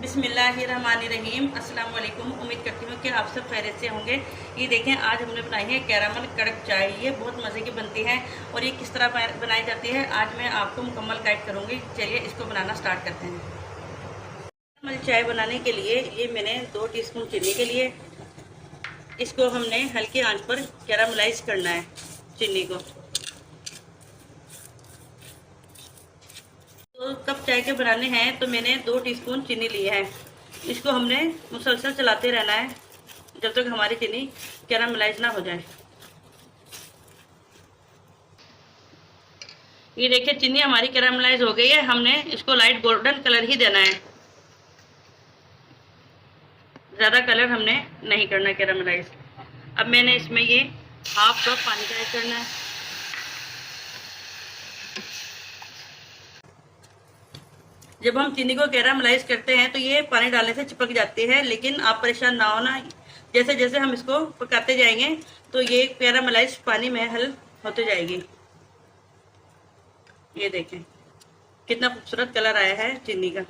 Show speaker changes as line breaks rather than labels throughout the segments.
बिस्मिल्लाहिर्रहमानिर्रहीम। अस्सलाम वालेकुम। उम्मीद करती हूँ कि आप सब खैरियत से होंगे। ये देखें, आज हमने बनाई है कैरामल कड़क चाय। ये बहुत मज़े की बनती है और ये किस तरह बनाई जाती है आज मैं आपको मुकम्मल गाइड करूँगी। चलिए इसको बनाना स्टार्ट करते हैं। कैरामल चाय बनाने के लिए ये मैंने 2 टीस्पून चीनी के लिए, इसको हमने हल्की आंच पर कैरामलाइज करना है चीनी को। तो कप चाय के बनाने हैं तो मैंने 2 टीस्पून चीनी ली है। इसको हमने मुसलसल चलाते रहना है जब तक हमारी चीनी कैरामलाइज ना हो जाए। ये देखिए, चीनी हमारी कैरामलाइज हो गई है। हमने इसको लाइट गोल्डन कलर ही देना है, ज़्यादा कलर हमने नहीं करना कैरामलाइज। अब मैंने इसमें ये हाफ कप पानी का ऐड करना है। जब हम चीनी को कैरामलाइज करते हैं तो ये पानी डालने से चिपक जाती है, लेकिन आप परेशान ना होना। जैसे जैसे हम इसको पकाते जाएंगे तो ये कैरामलाइज पानी में हल होते जाएगी। ये देखें कितना खूबसूरत कलर आया है चीनी का।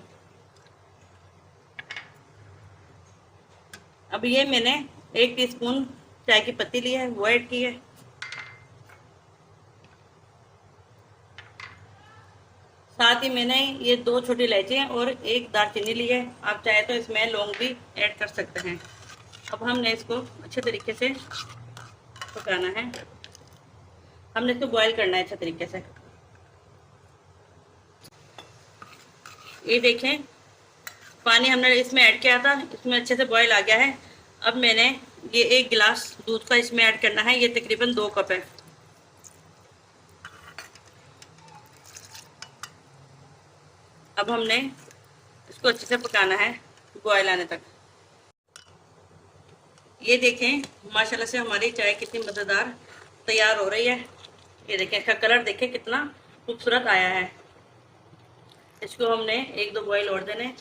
अब ये मैंने 1 टीस्पून चाय की पत्ती ली है, वो ऐड की है। साथ ही मैंने ये 2 छोटी इलायची और 1 दालचीनी ली है। आप चाहे तो इसमें लौंग भी ऐड कर सकते हैं। अब हमने इसको अच्छे तरीके से पकाना है। हमने इसको बॉईल करना है अच्छे तरीके से। ये देखें, पानी हमने इसमें ऐड किया था, इसमें अच्छे से बॉईल आ गया है। अब मैंने ये 1 गिलास दूध का इसमें ऐड करना है। ये तकरीबन 2 कप है। अब हमने इसको अच्छे से पकाना है बॉयल आने तक। ये देखें, माशाल्लाह से हमारी चाय कितनी मज़ेदार तैयार हो रही है। ये देखें, इसका कलर देखें कितना खूबसूरत आया है। इसको हमने 1-2 बॉयल और देने।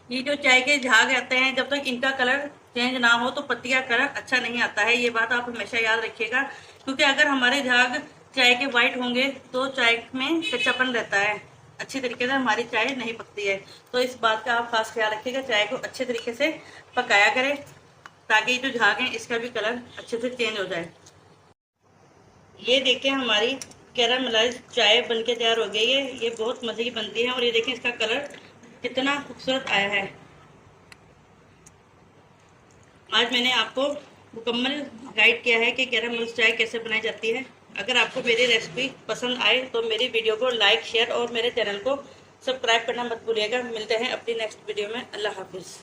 ये जो चाय के झाग आते हैं, जब तक इनका कलर चेंज ना हो तो पत्ती का कलर अच्छा नहीं आता है। ये बात आप हमेशा याद रखिएगा, क्योंकि अगर हमारे झाग चाय के वाइट होंगे तो चाय में कच्चापन रहता है, अच्छी तरीके से हमारी चाय नहीं पकती है। तो इस बात का आप खास ख्याल रखिएगा, चाय को अच्छे तरीके से पकाया करें ताकि जो झाग है इसका भी कलर अच्छे से चेंज हो जाए। ये देखें, हमारी कैरामलाइज चाय बनके तैयार हो गई है। ये बहुत मज़े की बनती है और ये देखें इसका कलर कितना खूबसूरत आया है। आज मैंने आपको मुकम्मल गाइड किया है कि कैरामल चाय कैसे बनाई जाती है। अगर आपको मेरी रेसिपी पसंद आए तो मेरी वीडियो को लाइक, शेयर और मेरे चैनल को सब्सक्राइब करना मत भूलिएगा। मिलते हैं अपनी नेक्स्ट वीडियो में। अल्लाह हाफिज़।